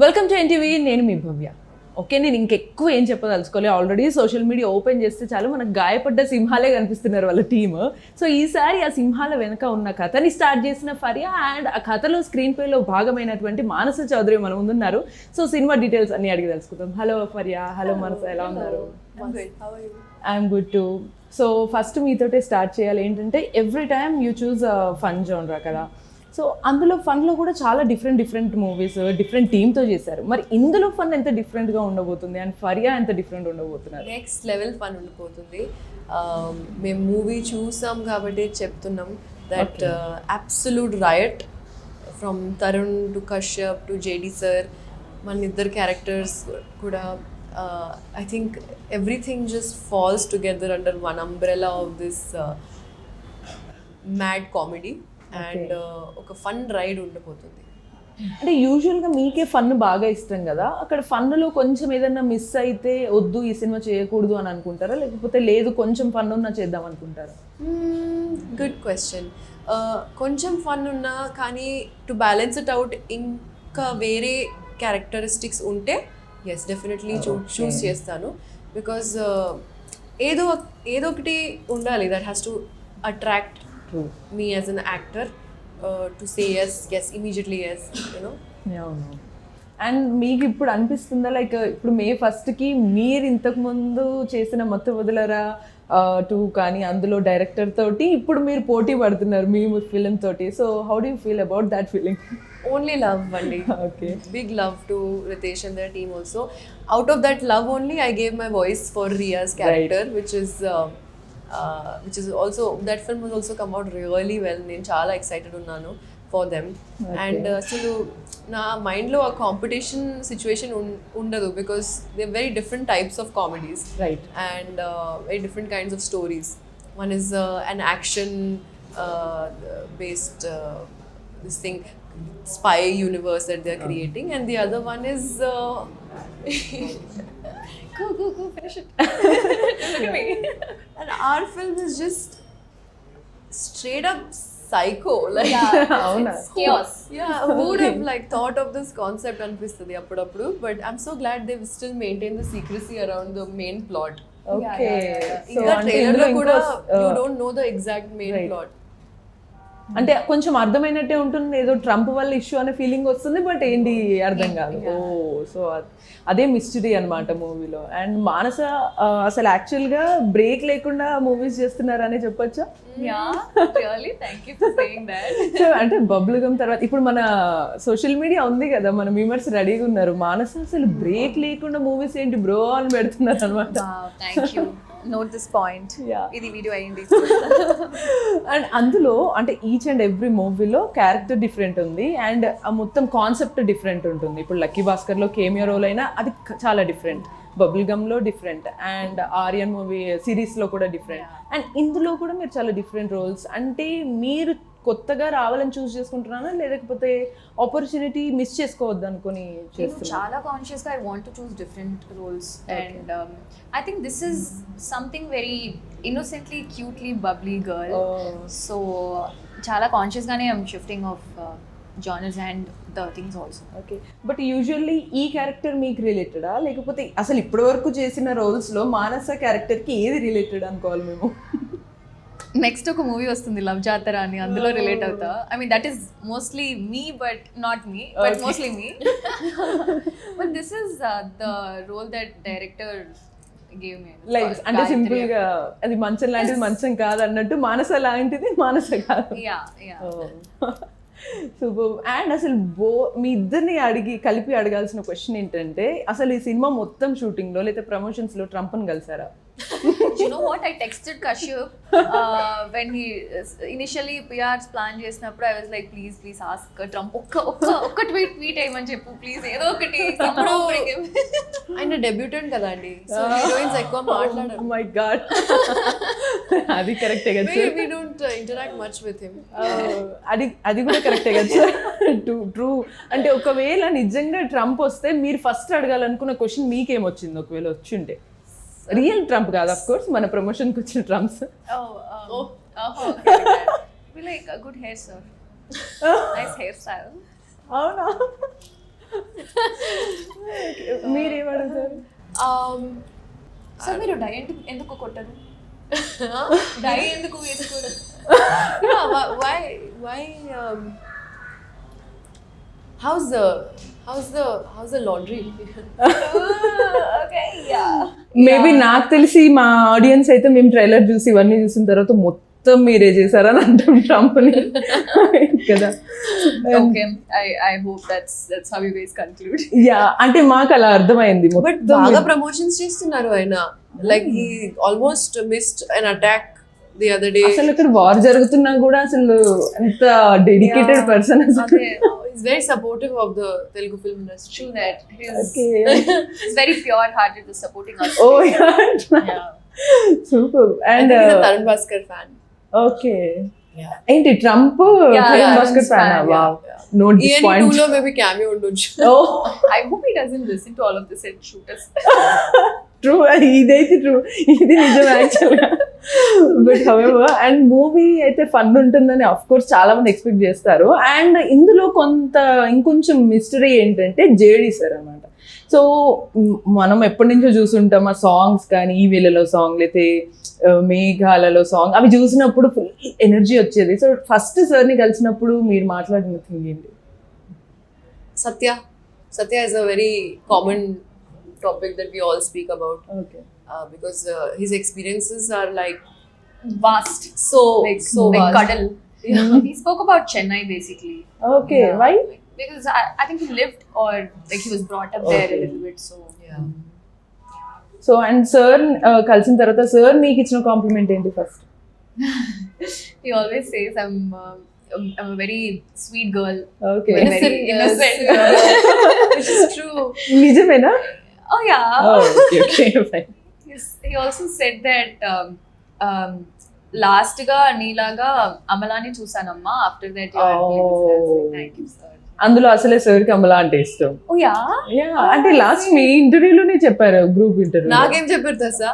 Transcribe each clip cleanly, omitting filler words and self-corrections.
Welcome to NTV. నేను మీ భవ్య. Okay, నేను ఇంకెక్కువ ఏం చెప్పదలుచుకోలేదు. ఆల్రెడీ సోషల్ మీడియా ఓపెన్ చేస్తే చాలు మనకు గాయపడ్డ సింహాలే కనిపిస్తున్నారు వాళ్ళ టీమ్. సో ఈసారి ఆ సింహాల వెనక ఉన్న కథని స్టార్ట్ చేసిన ఫరియా అండ్ ఆ కథలో స్క్రీన్ ప్లేలో భాగమైనటువంటి మానస చౌదరి మన ముందున్నారు. సో సినిమా డీటెయిల్స్ అన్ని అడిగి తెలుసుకుందాం. హలో ఫరియా, హలో మానస, ఎలా ఉన్నారు? I'm good too. So first మీతోటే స్టార్ట్ చేయాలి. ఏంటంటే every time you choose fun జోన్రా కదా. సో అందులో ఫన్లో కూడా చాలా డిఫరెంట్ మూవీస్ డిఫరెంట్ టీమ్తో చేశారు. మరి ఇందులో ఫన్ ఎంత డిఫరెంట్గా ఉండబోతుంది అండ్ ఫరియా ఎంత డిఫరెంట్ ఉండబోతున్నారు? నెక్స్ట్ లెవెల్ ఫన్ ఉండిపోతుంది. మేము మూవీ చూసాం కాబట్టి చెప్తున్నాం that absolute right from Tarun to Kashyap to JD sir, మన ఇద్దరు క్యారెక్టర్స్ కూడా I think everything just falls together under one umbrella of this mad comedy and ఒక ఫన్ రైడ్ ఉండబోతుంది. అంటే యూజువల్గా మీకే ఫన్ బాగా ఇష్టం కదా, అక్కడ ఫన్లో కొంచెం ఏదన్నా మిస్ అయితే వద్దు ఈ సినిమా చేయకూడదు అని అనుకుంటారా, లేకపోతే లేదు కొంచెం ఫన్ ఉన్నా చేద్దాం అనుకుంటారా? Good question. కొంచెం ఫన్ ఉన్నా కానీ టు బ్యాలెన్స్ ఇట్ అవుట్ ఇంకా వేరే క్యారెక్టరిస్టిక్స్ ఉంటే ఎస్ డెఫినెట్లీ చూస్ చేస్తాను. బికాజ్ ఏదో ఒకటి ఉండాలి that has to attract me as an actor to say yes immediately, yes, you know. And మీకు ఇప్పుడు అనిపిస్తుందా లైక్ ఇప్పుడు మే 1st మీరు ఇంతకుముందు చేసిన మత్తు వదలరా 2 కానీ అందులో డైరెక్టర్ తోటి ఇప్పుడు మీరు పోటీ పడుతున్నారు మీ ఫిలిం తోటి. So how do you feel about that feeling? Only love, Vandi. Okay. Big love to Ritesh and their team also. Out of that love only I gave my voice for Riya's character, right. which is also, that film has also come out really well. నేను చాలా excited ఉన్నాను for them. And అసలు నా మైండ్లో ఆ competition situation ఉండదు because they very different types of comedies, right, and very different kinds of stories. One is an action based this thing, spy universe that they are creating, and the other one is go finish it. Look at me. And our film is just straight up psycho, like it's chaos. Yeah, who would have like thought of this concept anpistadi appudu, but I'm so glad they've still maintained the secrecy around the main plot. Okay. So trailer lo kuda you don't know the exact main plot. అంటే కొంచెం అర్థమైనట్టే ఉంటుంది, ఏదో Trump వల్ల issue అనే feeling వస్తుంది, but ఏంటి అర్థం కాదు. సో అదే మిస్టరీ అనమాట మూవీలో. అండ్ మానస అసలు యాక్చువల్గా బ్రేక్ లేకుండా మూవీస్ చేస్తున్నారనే చెప్పొచ్చా? అంటే బబుల్ గమ్ తర్వాత ఇప్పుడు మన సోషల్ మీడియా ఉంది కదా, మన మెంబర్స్ రెడీగా ఉన్నారు. మానస అసలు బ్రేక్ లేకుండా మూవీస్ ఏంటి బ్రో అని పెడుతున్నారు అనమాట. Note this point. ఇది వీడియో అయ్యింది. అండ్ అందులో అంటే ఈచ్ అండ్ ఎవ్రీ మూవీలో క్యారెక్టర్ డిఫరెంట్ ఉంది అండ్ ఆ మొత్తం కాన్సెప్ట్ డిఫరెంట్ ఉంటుంది. ఇప్పుడు లక్కీ భాస్కర్లో కేమియో రోల్ అయినా అది చాలా డిఫరెంట్, బబుల్ గమ్లో డిఫరెంట్, అండ్ ఆర్యన్ మూవీ సిరీస్లో కూడా డిఫరెంట్, అండ్ ఇందులో కూడా మీరు చాలా డిఫరెంట్ రోల్స్. అంటే మీరు కొత్తగా రావాలని చూస్ చేసుకుంటున్నానా, లేకపోతే ఆపర్చునిటీ మిస్ చేసుకోవద్దు అనుకుని చేస్తున్నా? చాలా కాన్షియస్గా I want to choose different roles. And I think this is something very innocently cutely bubbly girl. So చాలా కాన్షియస్గానే I'm shifting of genres and the things also. Okay, but usually ఈ character మీకు రిలేటెడా, లేకపోతే అసలు ఇప్పటి వరకు చేసిన రోల్స్లో మానస క్యారెక్టర్కి ఏది రిలేటెడ్ అనుకోవాలి మేము? నెక్స్ట్ ఒక మూవీ వస్తుంది లవ్ జాతర అని, అందులో రిలేట్ అవుతా. I mean that is mostly me but not me, but mostly me. But this is the role that director gave me. Like అంటే సింపుల్ గా అది మంచం లాంటిది మంచం కాదు అన్నట్టు మానస లాంటిది మానస కాదు. సూపర్. అండ్ అసలు మీ ఇద్దరిని కలిపి అడగాల్సిన క్వశ్చన్ ఏంటంటే, అసలు ఈ సినిమా మొత్తం షూటింగ్లో లేదా ప్రమోషన్స్లో ట్రంప్ని కలిసారా? You know what, I texted Kashyap when he initially PRs plan చేసినప్పుడు I was like please ask Trump ఒక్క ట్వీట్ చేయమని చెప్పు ప్లీజ్, ఏదో ఒకటి. ఆయన డెబ్యూటెంట్ కదా అండి, సో హీరోయిన్స్ ఎక్కువ మాట్లాడరు. Oh my god. అది కరెక్టే కదా sir, we don't interact much with him. అది కూడా కరెక్టే కదా సార్. ట్రూ. అంటే ఒకవేళ నిజంగా ట్రంప్ వస్తే మీరు ఫస్ట్ అడగాలనుకున్న క్వశ్చన్ మీకేమొచ్చింది ఒకవేళ వచ్చి ఉంటే? రియల్ ట్రంప్ కాదు ఆఫ్ కోర్స్, మన ప్రమోషన్కి వచ్చిన Trump's. Like good hair sir, nice hair style. అవునా? మీరేమడుగుతారు? సో మీరు డై ఎందుకు కొట్టరు? డై ఎందుకు వేసుకోరు? Yeah, why how's the laundry? Okay yeah maybe నాకు తెలిసి మా ఆడియన్స్ అయితే మేము ట్రైలర్ చూసి ఇవన్నీ చూసిన తర్వాత మొత్తం మీరే చేశారని అంటాం ట్రంప్ని కదా. Okay I hope that's how you guys conclude. Yeah అంటే మాకు అలా అర్థమైంది But మొత్తం. బాగా ప్రమోషన్స్ చేస్తున్నారు ఆయన. Like he almost missed an attack the other day. అసలు ఇక్కడ వార్ జరుగుతున్నా కూడా అసలు ఎంత డెడికేటెడ్ పర్సన్ అసలు. అదే He's very supportive of the Telugu film industry. true that Okay. he's very pure hearted to supporting us. Oh Yeah. Super. I and think he's a Tarun Bhaskar fan. Okay Yeah. ఏంటి Trump Yeah, Tarun yeah, Bhaskar Trump's fan? fan, wow, yeah. Note ENE this point. 2 లో maybe cameo ఉండొచ్చు. Oh, I hope he doesn't listen to all of this and shoot us. True. ఇదైతే true, ఇది నిజం యాక్చువల్గా. But however and movie అయితే fun ఉంటుందని of course చాలా మంది ఎక్స్పెక్ట్ చేస్తారు. అండ్ ఇందులో కొంత ఇంకొంచెం మిస్టరీ ఏంటంటే జేడీ సార్ అన్నమాట. సో మనం ఎప్పటి నుంచో చూసుంటాం ఆ సాంగ్స్ కానీ, ఈ వేళలో సాంగ్ లేతే మేఘాలలో సాంగ్, అవి చూసినప్పుడు ఫుల్ ఎనర్జీ వచ్చేది. సో ఫస్ట్ సార్ని కలిసినప్పుడు మీరు మాట్లాడిన థింగ్ ఏంటి? Satya is a very common topic that we all speak about, okay. because his experiences are like Vast. so Like vast. cuddle. Yeah. He spoke about Chennai basically. Okay, Yeah. Why? Because I think he lived or like he was brought up there a Okay. little bit. So Yeah. So and sir కలిసిన తర్వాత sir మీకు ఇచ్చిన complement ఏంటి first? he always says I'm a very sweet girl. Okay, Innocent, innocent. Which is true. నిజమేనా? Oh yeah. Okay, fine. He also said that last ga neelaga amalani chusanamma after that you are Oh. thank you sir. అందులో అసలే sir కమలా అంటే ఇష్టం. Oh yeah. Yeah అంటే last మీ ఇంటర్వ్యూలోనే చెప్పారు, group interview. నాకేం చెప్పారు తెలుసా?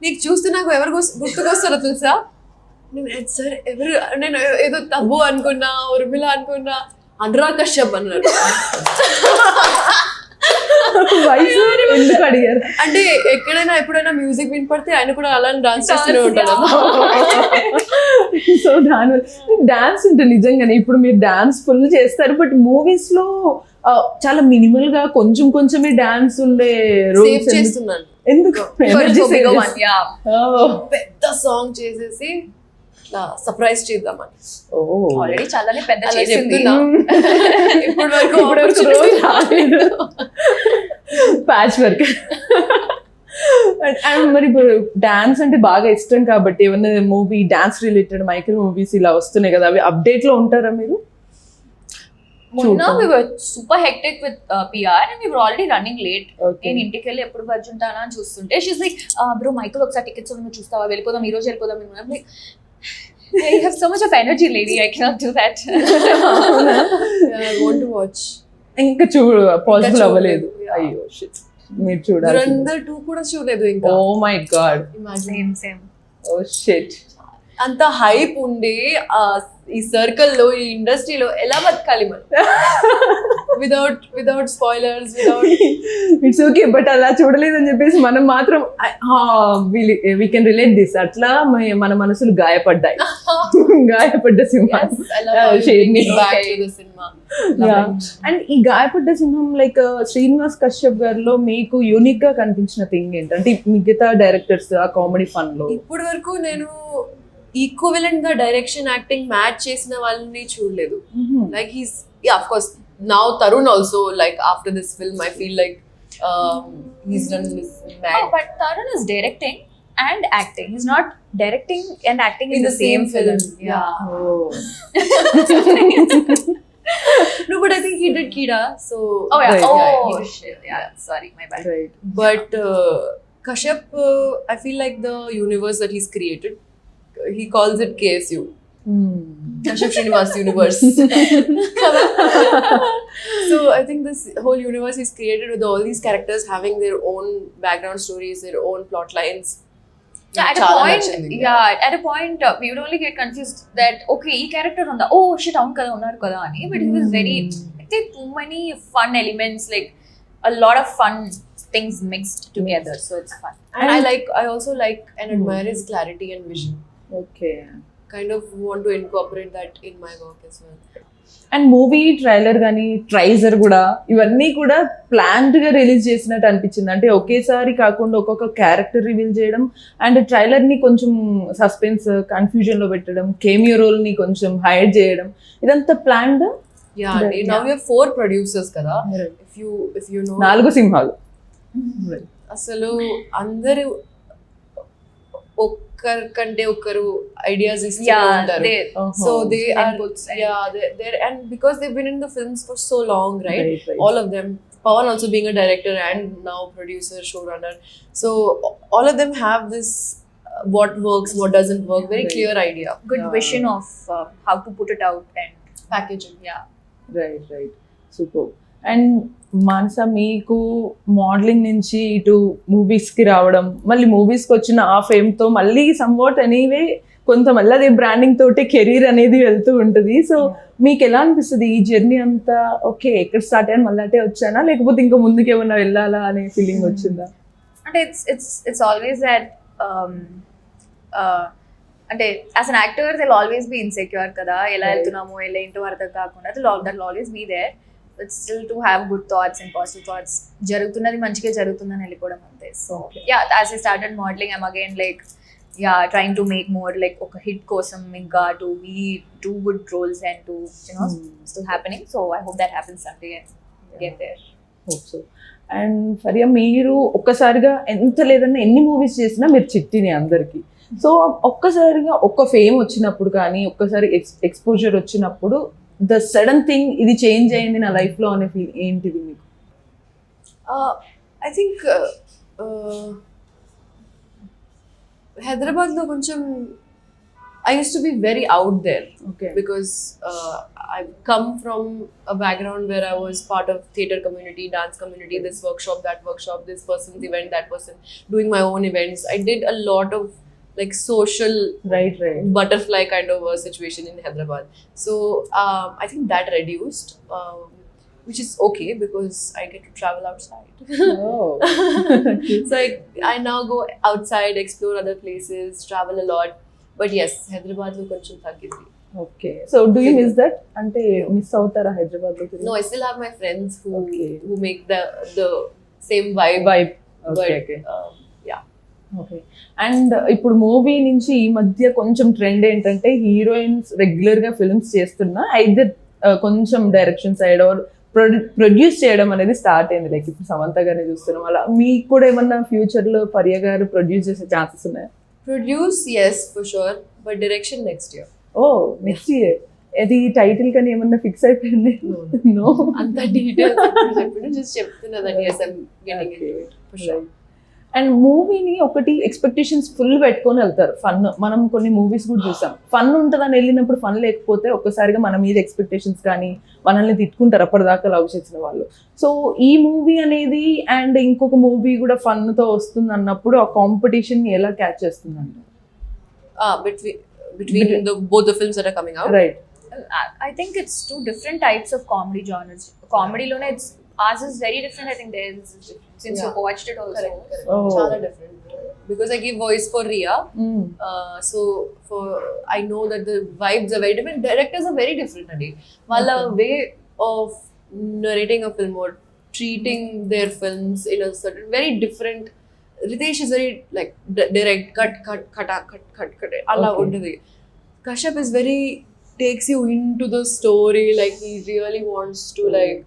నీకు చూస్తే నాకు ఎవరు గుర్తుకొస్తారో తెలుసా? నేను సార్ ఎవరు, నేను ఏదో తబ్బు అనుకున్నా, ఉర్మిళ అనుకున్నా, అనురాగ్ కశ్యప్ అన్నారు. వయసు ఎందుకు అడిగారు? అంటే ఎక్కడైనా ఎప్పుడైనా మ్యూజిక్ వినపడితే ఆయన కూడా అలానే డాన్స్ చేస్తూనే ఉంటారు. సో దాని డాన్స్ ఉంటుంది నిజంగానే. ఇప్పుడు మీరు డాన్స్ ఫుల్ చేస్తారు, బట్ మూవీస్ లో చాలా మినిమల్ గా కొంచెం కొంచెమే డాన్స్ ఉండే సేవ్ రోల్స్ చేస్తున్నాను. ఎందుకు? For Energy so big save a one, yeah. Oh. పెద్ద సాంగ్ చేసేసి సర్ప్రైజ్ చేద్దామని Already chalaనే పెద్ద అలా చేసింది. చెప్తున్నా. ఇప్పటి వరకు ప్యాచ్ వర్క్. అండ్ మరి ఇప్పుడు డాన్స్ అంటే బాగా ఇష్టం కాబట్టి ఏమన్నా movie dance related micro movies ఇలా వస్తున్నాయి కదా, అవి అప్డేట్ లో ఉంటారా మీరు? మొన్న we were super hectic with PR and we were already running late. Okay. నేను ఇంటికి వెళ్ళి ఎప్పుడు బజ్జుంటానా అని చూస్తుంటే షీస్ లైక్ బ్రో మైకిల్ ఒకసారి టికెట్స్ నువ్వు చూస్తావా, వెళ్ళిపోదాం ఈ రోజు వెళ్ళిపోదాం. Like I have so much of energy lady, I cannot do that. I want to watch. ఇంకా పాసిబుల్ చూడలేదు. అవ్వలేదు. Yeah. అయ్యో shit. మీరు చూడాలి. దురంధర్ 2 కూడా చూడలేదు ఇంకా. Oh my God. Same, same. Oh shit. అంత హైప్ ఉండి ఈ సర్కిల్ లో, ఈ ఇండస్ట్రీలో ఎలా బతకాలి మనం? Without spoilers, without it's okay. But అలా చూడలేదని చెప్పేసి మనం మాత్రం వీ కెన్ రిలేట్ దిస్. అట్లా మన మనసులు గాయపడ్డాయి. గాయపడ్డ సింహం. సినిమా. అండ్ ఈ గాయపడ్డ సింహం లైక్ శ్రీనివాస్ కశ్యప్ గారిలో మీకు యూనిక్ గా కనిపించిన థింగ్ ఏంటంటే మిగతా డైరెక్టర్స్ ఆ కామెడీ ఫన్ లో? ఇప్పటి వరకు నేను ఈక్వలెంట్ గా డైరెక్షన్, యాక్టింగ్ మ్యాచ్ చేసిన వాళ్ళని చూడలేదు. Like of course now Tarun also, like after this film I feel like he's done this mad. Oh, but Tarun is directing and acting. He's not directing and acting in the same film. Yeah. Oh. No, but I think he did Kida, so Oh yeah. Right. Oh Yeah, he shit. Yeah. Sorry, my bad. Right. but Kashyap, I feel like the universe that he's created, he calls it KSU, Kashyap Srinivas universe. So I think this whole universe he's created with all these characters having their own background stories, their own plot lines. Yeah, at a Chala point, nachindi. at a point, we would only get confused that okay, ee character unda, oh shit, avun kada unnaru kada ani. But he was very అయితే too many fun elements, like a lot of fun things mixed together, so it's fun. And I also like and admire his clarity and vision. Okay. Kind of want to incorporate that in my work as well. And movie trailer కానీ ట్రైజర్ కూడా ఇవన్నీ కూడా planned గా release చేసినట్టు అనిపించింది. అంటే ఒకేసారి కాకుండా ఒక్కొక్క క్యారెక్టర్ రివీల్ చేయడం అండ్ ట్రైలర్ ని కొంచెం సస్పెన్స్ కన్ఫ్యూజన్ లో పెట్టడం, కేమియో రోల్ ని కొంచెం హైడ్ చేయడం, ఇదంతా planned. Yeah, now we have 4 producers kada. If you know, 4 సింహాలు. అసలు అందరూ ఒక్కరికంటే ఒకరు ఐడియాస్ ఇస్తూ ఉంటారు. So they are they're and because they've been in the films for so long, right? All of them, Pawan also being a director and now producer, showrunner, so all of them have this what works, what doesn't work, very clear idea, Good vision of how to put it out and packaging. yeah. Right super. And Manasa, మీకు modelling నుంచి ఇటు మూవీస్కి రావడం, మళ్ళీ మూవీస్కి వచ్చిన ఆ ఫేమ్తో మళ్ళీ సమ్వాట్ ఎనీవే కొంత మళ్ళీ అదే బ్రాండింగ్ తోటి కెరీర్ అనేది వెళ్తూ ఉంటుంది. సో మీకు ఎలా అనిపిస్తుంది ఈ జర్నీ అంతా? ఓకే, ఎక్కడ స్టార్ట్ అయ్యాను మళ్ళీ అటే వచ్చానా, లేకపోతే ఇంకా ముందుకు ఏమన్నా వెళ్ళాలా అనే ఫీలింగ్ వచ్చిందా? అంటే it's always that అంటే as an actor will always be insecure కదా, ఎలా వెళ్తున్నామో ఎలా ఏంటో అర్థం కాకుండా that always be there. It's still to have good thoughts and positive thoughts. జరుగుతున్నది మంచిగా జరుగుతుందని వెళ్ళిపోవడం అంతే. So yeah, as I started modelling I'm again like trying to make more like ఒక హిట్ కోసం ఇంకా to be do good roles and to still happening. So I hope that happens someday and get there. Hope so. And Faria, మీరు ఒక్కసారిగా ఎంత లేదన్నా ఎన్ని movies చేసినా మీరు చిట్టిని అందరికి. సో ఒక్కసారిగా ఒక్క ఫేమ్ వచ్చినప్పుడు కానీ ఒక్కసారి ఎక్స్పోజర్ వచ్చినప్పుడు ద సడన్ థింగ్ ఇది చేంజ్ అయింది నా లైఫ్లో అనే ఫీల్ ఏంటిది మీకు? I think Hyderabad lo koncham I used to be very out there. Okay. Because I've come from a background where I was part of theatre community, dance community, this workshop, that workshop, this person's event, that person, doing my own events. I did a lot of like social Right. butterfly kind of a situation in Hyderabad. So I think that reduced, which is okay because I get to travel outside. Oh. So I now go outside, explore other places, travel a lot. But yes, Hyderabad lo koncham taggindi. Okay. So do you miss that? అంటే miss అవుతారా హైదరాబాద్ లో? No, I still have my friends who Okay. who make the same vibe. Okay. But yeah. Okay. And ఇప్పుడు movie నుంచి ఈ మధ్య కొంచెం trend ఏంటంటే heroines regular గా ఫిల్మ్స్ చేస్తున్నా ఐదర్ కొంచెం డైరెక్షన్ సైడ్ ఆర్ ప్రొడ్యూస్ చేయడం అనేది స్టార్ట్ అయింది. లైక్ ఇప్పుడు సమంత గారిని చూస్తున్నాం. అలా మీకు కూడా ఏమన్నా ఫ్యూచర్ లో పర్య గారు ప్రొడ్యూస్ చేసే ఛాన్సెస్ ఉన్నాయా? Produce, yes, for sure. But direction next year. ఓ, నెక్స్ట్ ఇయర్. అది టైటిల్ కానీ ఏమన్నా ఫిక్స్ అయిపోయింది? నో. అంత డీటెయిల్స్ ఇప్పుడు just చెప్తున్నా that yes, I'm getting into it for sure. And మూవీని ఒకటి ఎక్స్పెక్టేషన్స్ ఫుల్ పెట్టుకొని వెళ్తారు. ఫన్, మనం కొన్ని మూవీస్ కూడా చూసాం. ఫన్ ఉంటుందని వెళ్ళినప్పుడు ఫన్ లేకపోతే ఒక్కసారిగా మన మీద ఎక్స్పెక్టేషన్స్ కానీ మనల్ని తిట్టుకుంటారు అప్పటిదాకా లవ్ చేసిన వాళ్ళు. సో ఈ మూవీ అనేది అండ్ ఇంకొక మూవీ కూడా ఫన్తో వస్తుంది అన్నప్పుడు ఆ కాంపిటీషన్ ఎలా క్యాచ్ చేస్తుందంట? Between both the films that are coming out. Right. I think it's two different types of comedy genres. Comedy lone it's ours is very different. I think there's since Yeah. you've watched it also. Correct. Oh. Chala different. Because I give voice for Riya. So I know that the vibes are very different. Directors are very different, Adi. Wala way of narrating a film or treating their films in a certain very different. Ritesh is very like direct, cut. Allah untadi. Kashyap is very takes you into the story. Like he really wants to like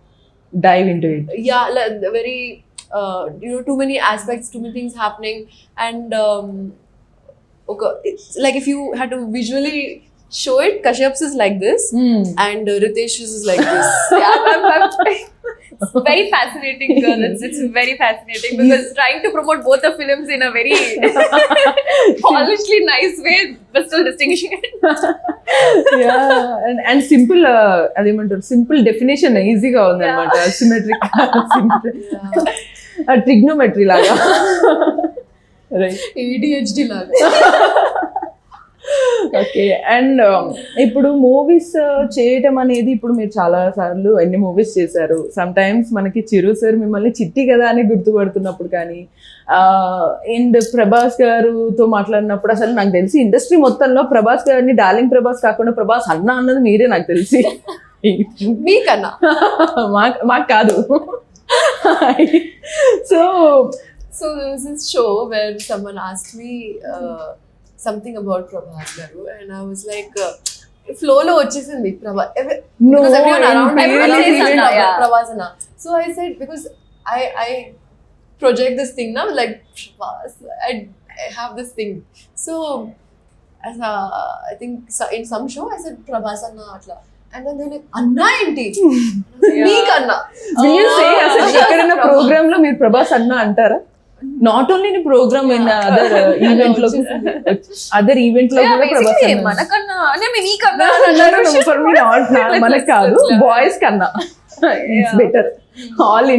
dive into it. yeah, like very too many aspects, too many things happening, and okay, it's like if you had to visually show it, Kashyap's is like this and Ritesh's is like this. It's very fascinating, girl. It's very fascinating because trying to promote both the films in a very polishedly nice way, but still distinguishing it. And simple అదేమంటారు, simple definition ఈజీగా ఉందన్నమాట. Symmetric, trigonometry లాగా. Right. ADHD లాగా. Okay. And ఇప్పుడు movies చేయటం అనేది ఇప్పుడు మీరు చాలా సార్లు ఎన్ని మూవీస్ చేశారు. సమ్ టైమ్స్ మనకి చిరు సార్ మిమ్మల్ని చిట్టి కదా అని గుర్తుపడుతున్నప్పుడు కానీ, అండ్ ప్రభాస్ గారుతో మాట్లాడినప్పుడు అసలు నాకు తెలిసి ఇండస్ట్రీ మొత్తంలో ప్రభాస్ గారిని డార్లింగ్ ప్రభాస్ కాకుండా ప్రభాస్ అన్న అన్నది మీరే నాకు తెలిసి. మీకన్నా మాకు కాదు. So So there was this show where someone asked me something about Prabhas garu, and I was like, flow lo vachesindi Prabhas, No, because everyone around in everyone previous says event, Anna, yeah. Prabhas Anna. So I said, because I project this thing now, like Prabhas, I have this thing. So as I think in some show I said Prabhas Anna atla, and then they're like, Anna enti meekanna. అసలు ఎక్కడైనా programme లో మీరు ప్రభాస్ అన్న అంటారా? Not only in programme, in other event లో కూడా ప్రభాస్ అన్న. మనకన్నా అంటే మీకన్నా For me, మనకు కాదు, బాయ్స్ కన్నా it's better. All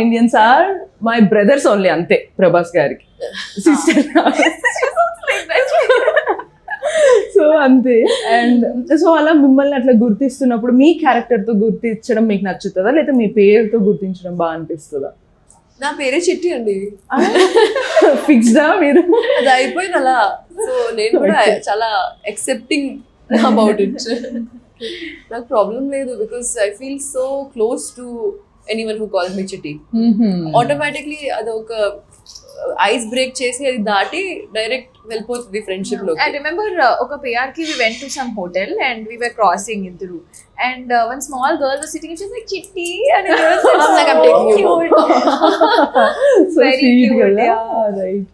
Indians are my brothers only, అంతే ప్రభాస్ గారికి సిస్టర్. సో అంతే. అండ్ సో అలా మిమ్మల్ని అట్లా గుర్తిస్తున్నప్పుడు మీ క్యారెక్టర్ తో గుర్తించడం మీకు నచ్చుతుందా, లేదా మీ పేరుతో గుర్తించడం బాగా అనిపిస్తుందా? నా పేరే చిట్టి అండి, ఫిక్స్డా మీరు? అది అయిపోయింది అలా. సో నేను కూడా చాలా యాక్సెప్టింగ్ అబౌట్ ఇట్. నాకు ప్రాబ్లం లేదు, because I feel so close to anyone who calls me Chitti. Automatically అదొక ఐస్ బ్రేక్ చేసి అది దాటి డైరెక్ట్ వెళ్ళిపోతుంది ఫ్రెండ్షిప్ లో. I remember oka PR ki we went to some hotel and we were crossing into, and one small girl was sitting and she was like Chitti, and it was like I'm taking you home. So Very sweet cute, కదా. yeah. Right.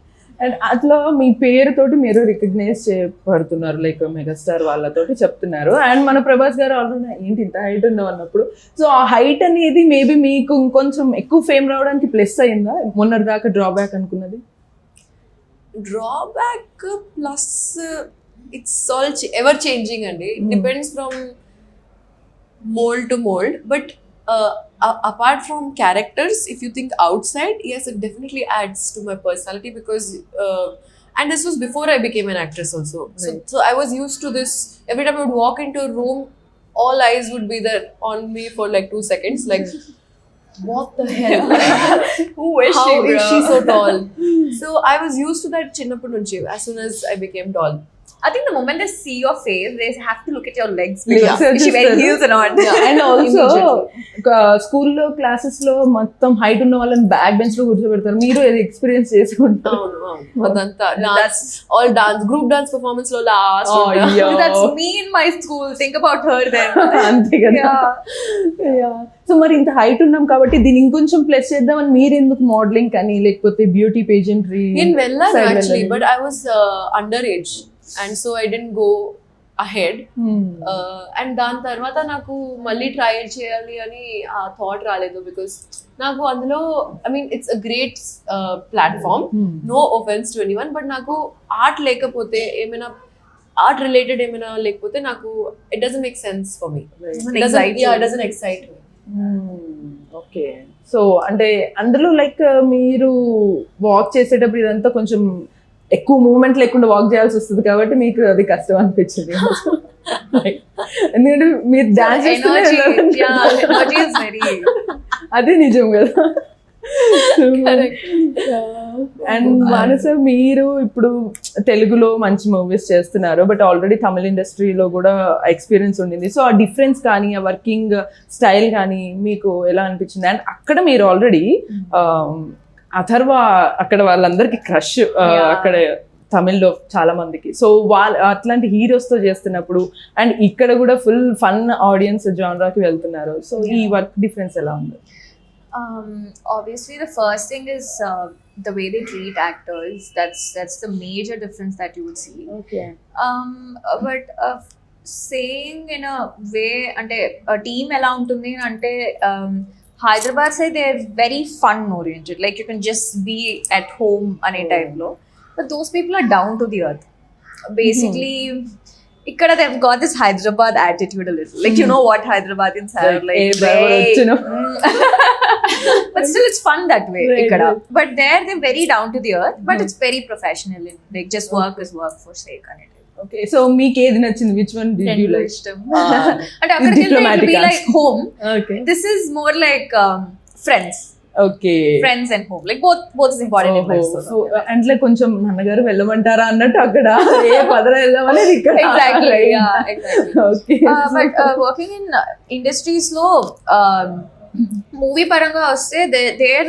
And అట్లా మీ పేరుతోటి మీరు recognise చేయబడుతున్నారు, like megastar వాళ్ళతోటి చెప్తున్నారు. And మన ప్రభాస్ గారు already ఏంటి ఇంత హైట్ ఉన్నావు అన్నప్పుడు, సో ఆ హైట్ అనేది మేబీ మీకు ఇంకొంచెం ఎక్కువ ఫేమ్ రావడానికి ప్లస్ అయిందా? మొన్నటి దాకా డ్రాబ్యాక్ అనుకున్నది. Drawback plus it's all ever changing అండి. Depends from mold to mold, but apart from characters, if you think outside, yes, it definitely adds to my personality, because and this was before I became an actress also. So I was used to this. Every time I would walk into a room, all eyes would be there on me for like 2 seconds, like what the hell, who is how she, is bro? she so tall? So I was used to that chinnappu nunchi as soon as I became tall. I think the moment they see your face, they have to look at your legs, because Yeah. is she wearing heels or not? And also స్కూల్లో classes లో మొత్తం height ఉన్న వాళ్ళని back bench లో కూర్చోబెడతారు. మీరు అది experience చేసుకుంటారు. అదంతా dance, all dance, group dance performance లో last That's me in my school. Think about her then. అంతే కదా. సో మరి ఇంత హైట్ ఉన్నాం కాబట్టి దీన్ని ఇంకొంచెం ప్లస్ చేద్దామని మీరు ఎందుకు మోడలింగ్ కానీ లేకపోతే బ్యూటీ పేజెంట్రీ? నేను వెళ్ళాను actually, but I was under age, and so I didn't go ahead. And దాని తర్వాత నాకు మళ్ళీ ట్రై చేయాలి అని ఆ థాట్ రాలేదు, బికాస్ నాకు అందులో I mean it's a great platform, no offence to anyone, but నాకు ఆర్ట్ లేకపోతే, ఏమైనా ఆర్ట్ రిలేటెడ్ ఏమైనా లేకపోతే నాకు it doesn't make sense for me. It doesn't excite me. Okay. So అంటే అందులో లైక్ మీరు వాక్ చేసేటప్పుడు ఇదంతా కొంచెం ఎక్కువ మూవ్మెంట్ లేకుండా వాక్ చేయాల్సి వస్తుంది కాబట్టి మీకు అది కష్టం అనిపించింది. ఎందుకంటే మీరు డాన్స్ అదే నిజం కదా. అండ్ మానస, మీరు ఇప్పుడు తెలుగులో మంచి మూవీస్ చేస్తున్నారు, బట్ ఆల్రెడీ తమిళ ఇండస్ట్రీలో కూడా ఎక్స్పీరియన్స్ ఉండింది. సో ఆ డిఫరెన్స్ కానీ ఆ వర్కింగ్ స్టైల్ కానీ మీకు ఎలా అనిపించింది? అండ్ అక్కడ మీరు ఆల్రెడీ అథర్వ అక్కడ వాళ్ళందరికీ క్రష్ అక్కడ తమిళ్లో చాలా మందికి. సో అట్లాంటి హీరోస్ తో చేస్తున్నప్పుడు అండ్ ఇక్కడ కూడా ఫుల్ ఫన్ ఆడియన్స్ జానరాకి వెళ్తున్నారు. సో ఈ వర్క్ డిఫరెన్స్ ఎలా ఉంది? Obviously the first thing is the way they treat actors. That's the major difference that you would see. Okay. But saying in a way, ante a team ela untundi ante Hyderabad side they're very fun oriented, like you can just be at home ane type lo, but those people are down to the earth basically. Ikkada they've got this Hyderabad attitude a little, like you know what Hyderabadians have, like but still it's fun that way. Right, ikkada. right. But there they're very down to the earth, but it's very professional. Like just work is work for sake and it. Okay so మీకు ఏది నచ్చింది, which one did you like? And అక్కడికి వెళ్తే it will be like home. Okay This is more like friends. Okay Friends and home. Like both is important in life. So అంటే కొంచెం నాన్నగారు వెళ్ళమంటారా అన్నట్టు అక్కడ ఏ పదర వెళ్దామనేది ఇక్కడ. Exactly. Yeah, exactly. Okay But working in industries lo movie paranga vaste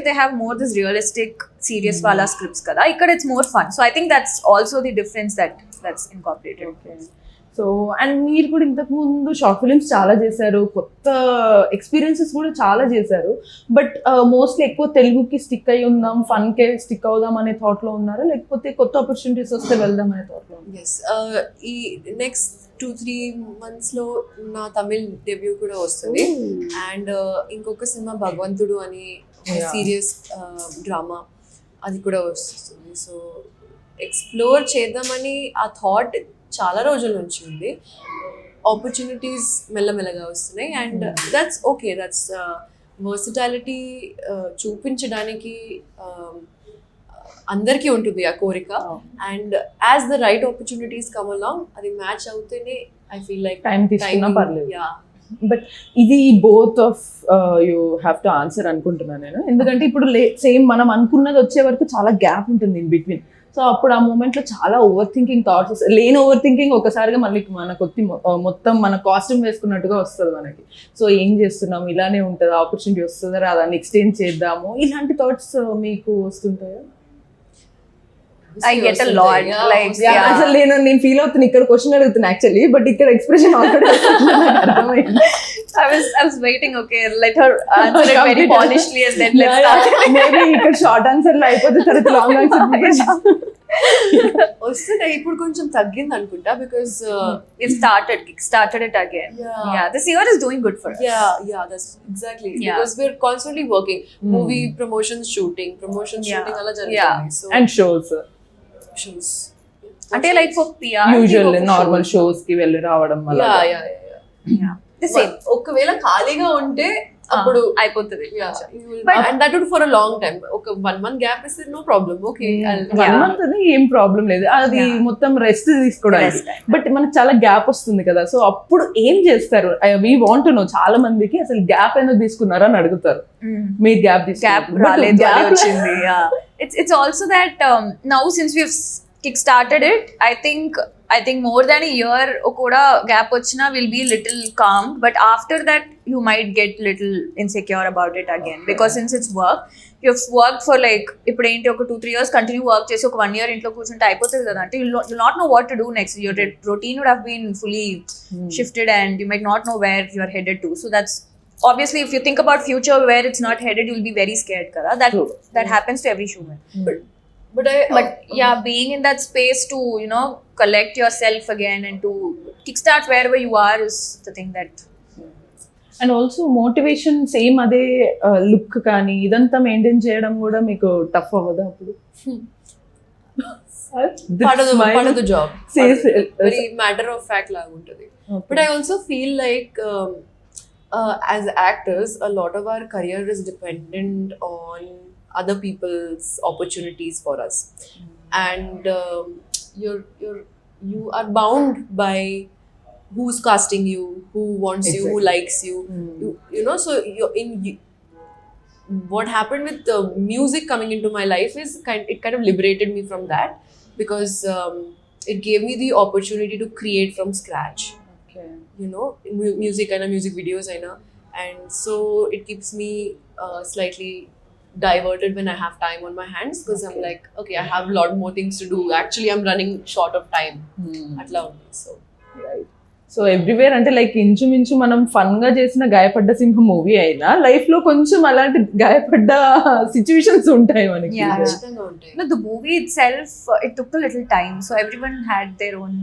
they have more this realistic serious wala scripts kada. Ikkada it's more fun. So I think that's also the difference that's incorporated. So and మీరు కూడా ఇంతకు ముందు short films చాలా చేశారు, కొత్త experiences కూడా చాలా చేశారు. బట్ మోస్ట్లీ ఎక్కువ తెలుగుకి స్టిక్ అయి ఉందాం, ఫన్కే స్టిక్ అవుదాం అనే థాట్లో ఉన్నారా, లేకపోతే కొత్త ఆపర్చునిటీస్ వస్తే వెళ్దాం అనే థాట్లో? ఎస్, ఈ నెక్స్ట్ 2-3 monthsలో నా తమిళ్ డెబ్యూ కూడా వస్తుంది. అండ్ ఇంకొక సినిమా భగవంతుడు అని సీరియస్ డ్రామా, అది కూడా వస్తుంది. సో ఎక్స్ప్లోర్ చేద్దామని ఆ థాట్ చాలా రోజుల నుంచి ఉంది. ఆపర్చునిటీస్ మెల్లమెల్లగా వస్తున్నాయి and that's okay. That's versatility చూపించడానికి అందరికీ ఉంటుంది ఆ కోరిక. And as the right opportunities come along అది మ్యాచ్ అవుతేనే ఐ ఫీల్ లైక్ టైం తీసుకున్నా పర్లేదు. యా. బట్ ఇది both of you have to answer అనుకుంటున్నాను నేను, ఎందుకంటే ఇప్పుడు సేమ్ మనం అనుకున్నది వచ్చే వరకు చాలా గ్యాప్ ఉంటుంది ఇన్ బిట్వీన్. సో అప్పుడు ఆ మూమెంట్లో చాలా ఓవర్ థింకింగ్ థాట్స్ వస్తాయి. లేని ఓవర్ థింకింగ్ ఒకసారిగా మళ్ళీ మన మొత్తం మన కాస్ట్యూమ్ వేసుకున్నట్టుగా వస్తుంది మనకి. సో ఏం చేస్తున్నాం, ఇలానే ఉంటుంది, ఆపర్చునిటీ వస్తుందా రాదా, నెక్స్ట్ ఏం చేద్దాము, ఇలాంటి థాట్స్ మీకు వస్తుంటాయా? I get a lot. Yeah, like Yeah, అసలు నేను ఫీల్ అవుతున్నా, ఇక్కడ క్వశ్చన్ అడుగుతున్నా యాక్చువల్లీ, బట్ ఇక్కడ ఎక్స్ప్రెషన్ ఆల్రెడీ అర్థమైంది. I was waiting. Okay, let her answer it very polishly and then let's start. Maybe ఇక్కడ షార్ట్ ఆన్సర్ లో అయిపోతే తర్వాత లాంగ్ ఆన్సర్ వస్తున్నాయి. ఇప్పుడు కొంచెం తగ్గింది అనుకుంటా because Kick started it again. Yeah, this year is doing good for us. yeah, that's exactly. Yeah. Because we're constantly working. Movie promotions, shooting అలా Yeah. జరుగుతుంది. So and shows shows. Until like for PR. Usual for normal shows కి వెళ్ళి రావడం వల్ల. Yeah. Yeah. The same. ఒకవేళ ఖాళీగా ఉంటే అప్పుడు అయిపోతుంది. And that would for a long time. ఒక 1 month గ్యాప్ ఇస్తే నో ప్రాబ్లం. ఓకే, 1 month అది ఏం ప్రాబ్లం లేదు, అది మొత్తం రెస్ట్ తీసుకోవడానికి. బట్ మనకు చాలా గ్యాప్ వస్తుంది కదా, సో అప్పుడు ఏం చేస్తారు? We want to know. చాలా మందికి అసలు గ్యాప్ ఎందుకు తీసుకున్నారా అని అడుగుతారు. మీరు గ్యాప్ రాలేదు అని వచ్చింది. It's also that now since we've kick-started it, I think more than a year kuda gap ochina will be little calm, but after that you might get little insecure about it again, because since it's work, you've worked for like ippudu enti oka 2-3 years continue work chesi oka 1 year intlo కూర్చుంటే అయిపోతుంది కదా అంటే you'll not know what to do next. Your routine would have been fully shifted and you might not know where you are headed to. So that's obviously, if you think about future where it's not headed, you'll be very scared kada. That happens to every human. But yeah, being in that space to collect yourself again and to kickstart wherever you are is the thing that. And also motivation same అదే look కానీ ఇదంతా maintain చేయడం కూడా మీకు tough అవ్వదా అప్పుడు? part of the job. Very matter of fact లాగా ఉంటుంది. But I also feel like as actors, a lot of our career is dependent on other people's opportunities for us, and you are bound by who's casting you, who wants you, who likes you. You know, so what happened with the music coming into my life is it kind of liberated me from that, because it gave me the opportunity to create from scratch. You know, music and music videos and so it keeps me slightly diverted when I have time on my hands, because I'm like, okay, I have a lot more things to do. Actually, I'm running short of time. Atla undi. So right. So everywhere అంటే like ఇంచుమించు మనం fun గా చేసిన గాయపడ్డ సింహం movie అయినా life లో కొంచెం అలాంటి గాయపడ్డ సిచ్యువేషన్స్ ఉంటాయి మనకి. ఖచ్చితంగా ఉంటాయి. No, the movie itself, it took a little time, so everyone had their own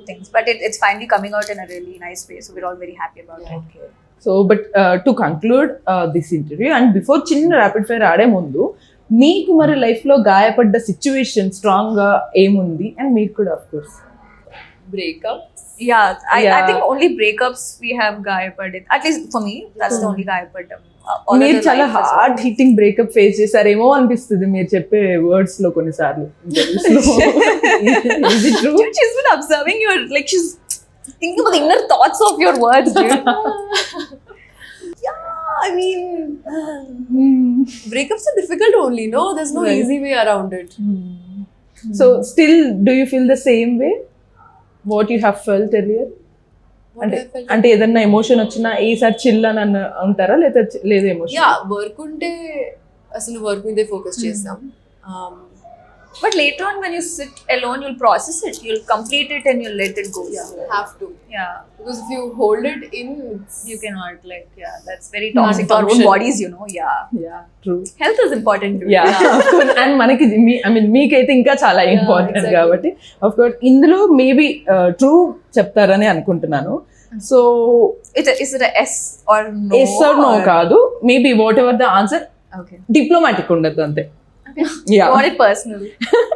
things, but it's finally coming out in a really nice way, so we're all very happy about it. Okay. So but to conclude this interview and before చిన్న rapid fire ఆడే ముందు మీకు మరి life లో గాయపడ్డ situation strong గా ఏముంది? And మీకు కూడా of course breakup. I think only breakups we have gayapad. At least for me, that's the only gayapad మీరు చాలా హార్డ్ హిట్టింగ్ బ్రేకప్ ఫేస్ చేశారేమో అనిపిస్తుంది మీరు చెప్పే వర్డ్స్ లో కొన్నిసార్లు. Is it true? Dude, she's been observing your, like, she's thinking about the inner thoughts of your words, dude. Yeah, I mean, breakups are difficult only, no? There's no Right. easy way around it. So still do you feel the same way what you have felt earlier? What I felt. అంటే ఏదన్నా emotion వచ్చినా ఈసారి chill అని అంటారా లేదా లేదు emotion? Yeah, work ఉంటే అసలు వర్క్ మీదే ఫోకస్ చేస్తాం. But later on, when you sit alone, you'll process it. You'll complete it and you'll let it go. Have to. Yeah. Because if you hold it in, You cannot, like, yeah, that's very toxic to our own function. bodies, you know. Yeah. Yeah, true. Health is important, dude. Yeah and మనకి I mean మీకైతే ఇంకా చాలా important exactly. కాబట్టి of course ఇందులో maybe true చెప్తారని అనుకుంటున్నాను. So Is it a S or no? Yes or no కాదు, maybe whatever the answer Okay. Diplomatic ఉండదు అంతే. Okay. Yeah. You want it personal.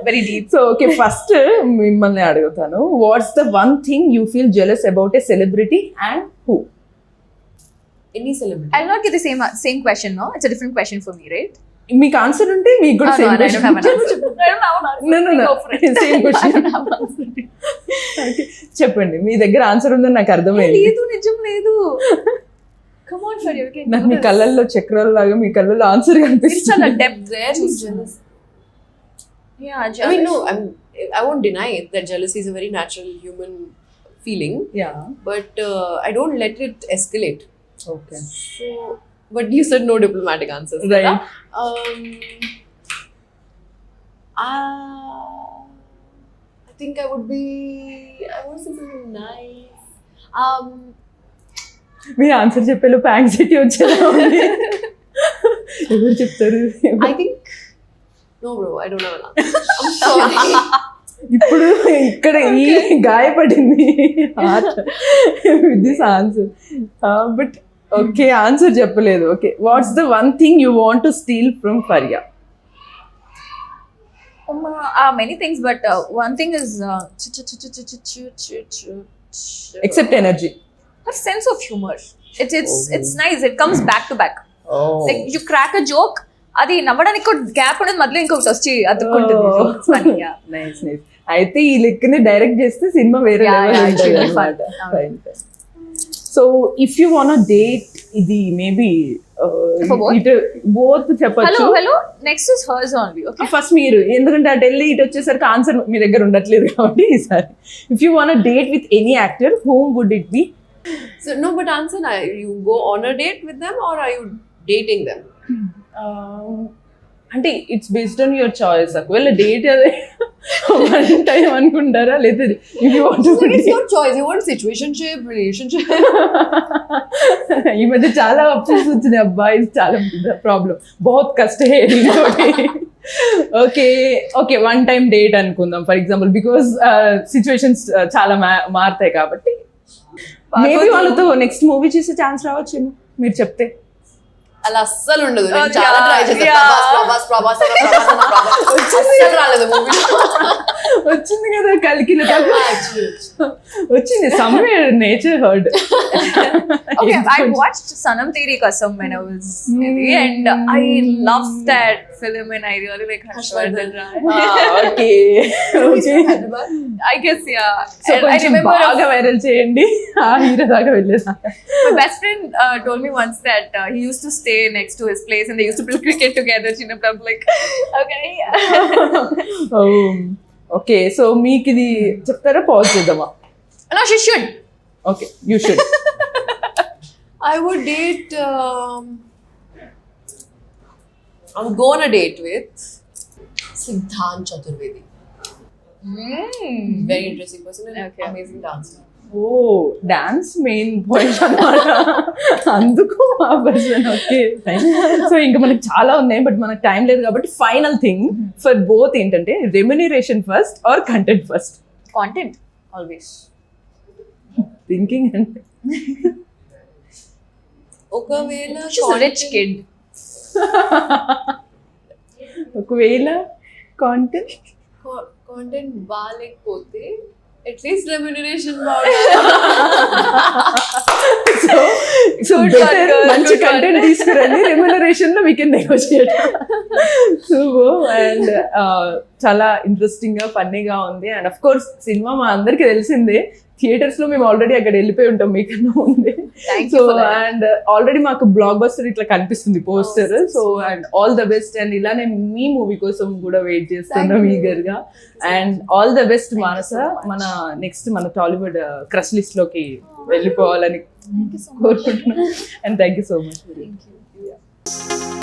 Very deep. So okay, first మిమ్మల్ని అడుగుతాను, watts the one thing you feel jealous about a celebrity and who? any celebrity. I'll not get the same question, no? It's a different question for me, right? మీకు answer ఉంటే మీకు కూడా No, same I don't have an answer. I don't have an answer. No. Go for it. Same question. I don't have an answer. చెప్పండి, మీ దగ్గర answer ఉందని నాకు అర్థమైంది. లేదు, నిజం లేదు. Come on, Faria, we can నాకు do మీ this. కళ్ళల్లో చక్రాల లాగా మీ కళ్ళల్లో ఆన్సర్ It's కనిపిస్తుంది. all a depth. Rare who's jealous. Yeah, I jealous. mean, no, I won't deny it that jealousy is a very natural human feeling, yeah but I don't let it escalate. Okay So, but you said no diplomatic answers. Right. right? I think I would say something nice. మీ answer చెప్పేలో anxiety వచ్చేలా ఉంది. ఎవరు చెప్తారు? I think no, bro. I don't have an answer. I'm sorry. ఇప్పుడు ఇక్కడ ఈ గాయపడింది heart with this answer. But okay, answer చెప్పలేదు. Okay, what's the one thing you want to steal from Faria? Many things, but one thing is except energy. her sense of humor. It's nice. It comes back to back. Oh. Like you crack a joke, అది నవ్వడానికి ఒక gap ఉండదు, మధ్యలో ఇంకొకటి వచ్చి అతుక్కుంటుంది. So it's funny, yeah. Nice nice. అయితే ఈ లెక్కని direct చేస్తే సినిమా వేరే Yeah, level yeah, it should ఉంటుంది be fun. అన్నమాట. Fine, fine. So if you want date, ఇది మేబీ For both? ఇటు బోత్ చెప్పచ్చు. Hello. Next is hers only. Okay. First మీరు, ఎందుకంటే అటు వెళ్ళి ఇటు వచ్చేసరికి ఆన్సర్ మీ దగ్గర ఉండట్లేదు కాబట్టి ఈసారి if you want date with any actor, whom would it be? So no, but answer. You go on a date with them, or are you dating them? అంటే it's based on your choice. ఒకవేళ date అదే one time అనుకుంటారా, లేదా if you want So it's your choice. You want situationship, relationship. ఈ మధ్య చాలా options వచ్చినాయి అబ్బా, ఇది చాలా పెద్ద ప్రాబ్లం. బహుత్ కష్ట high okay okay, one time date అనుకుందాం ఫర్ ఎగ్జాంపుల్, బికాస్ సిచ్యువేషన్స్ చాలా మారుతాయి కాబట్టి మేబీ వాళ్ళతో నెక్స్ట్ మూవీ చేసే ఛాన్స్ రావచ్చేమో మీరు చెప్తే. అలా అస్సలు ఉండదు. నేను Oh, చాలా yeah, ట్రై చేశాను. yeah. ప్రభాస్ అస్సలు రాలేదు మూవీ. వచ్చింది కదా కలికిలో వచ్చింది, somewhere nature heard. Okay, I watched Sanam Teri Kasam when I was maybe, and I loved that film, and I really like Harshvardhan Rai. Okay Hyderabad. I guess, yeah. So And I కొంచెం remember బాగా viral చేయండి, ఆ hero దాకా వెళ్ళేదా. my best friend told me once that he used to stay next to his place, and they used to play cricket together. Chinnapram, like, okay. Okay, so మీకు ఇది చెప్తారా, pause చేద్దామా? No, she should. Okay, you should. I would date. I would go on a date with Siddhant Chaturvedi. Very interesting person and Okay. amazing dancer. ఓ, dance main point అన్నమాట, అందుకు ఆ person. Okay, so ఇంకా మనకి చాలా ఉన్నాయి but మనకు time లేదు కాబట్టి ఫైనల్ థింగ్ ఫర్ బోత్ ఏంటంటే, remuneration first or content first? Content, always. Thinking అంటే ఒకవేళ She's a rich kid. ఒకవేళ కాంటెంట్ కాంటెంట్ బాగాలేకపోతే at least remuneration so Good better one, girl. మంచి Good కంటెంట్ one. తీసుకురండి, రెమ్యునరేషన్ లో we can negotiate. So and చాలా interesting గా ఫన్నీగా ఉంది. అండ్ అఫ్ కోర్స్ సినిమా మా అందరికి తెలిసిందే, థియేటర్స్ లో మేము ఆల్రెడీ అక్కడ వెళ్ళిపోయి ఉంటాం మీకన్నా ఉంది. Thank so you for that. And already మాకు బ్లాక్ బస్టర్ ఇట్లా కనిపిస్తుంది poster. So and all the best. And ఇలానే మీ మూవీ కోసం కూడా వెయిట్ చేస్తున్నాం Thank you. ఈగర్ గా. And all the best Thank you Manasa. so much. మన నెక్స్ట్ మన టాలీవుడ్ క్రష్ లిస్ట్ లోకి వెళ్ళిపోవాలని Thank you so much. కోరుకుంటున్నాం. And thank you so much. Thank you.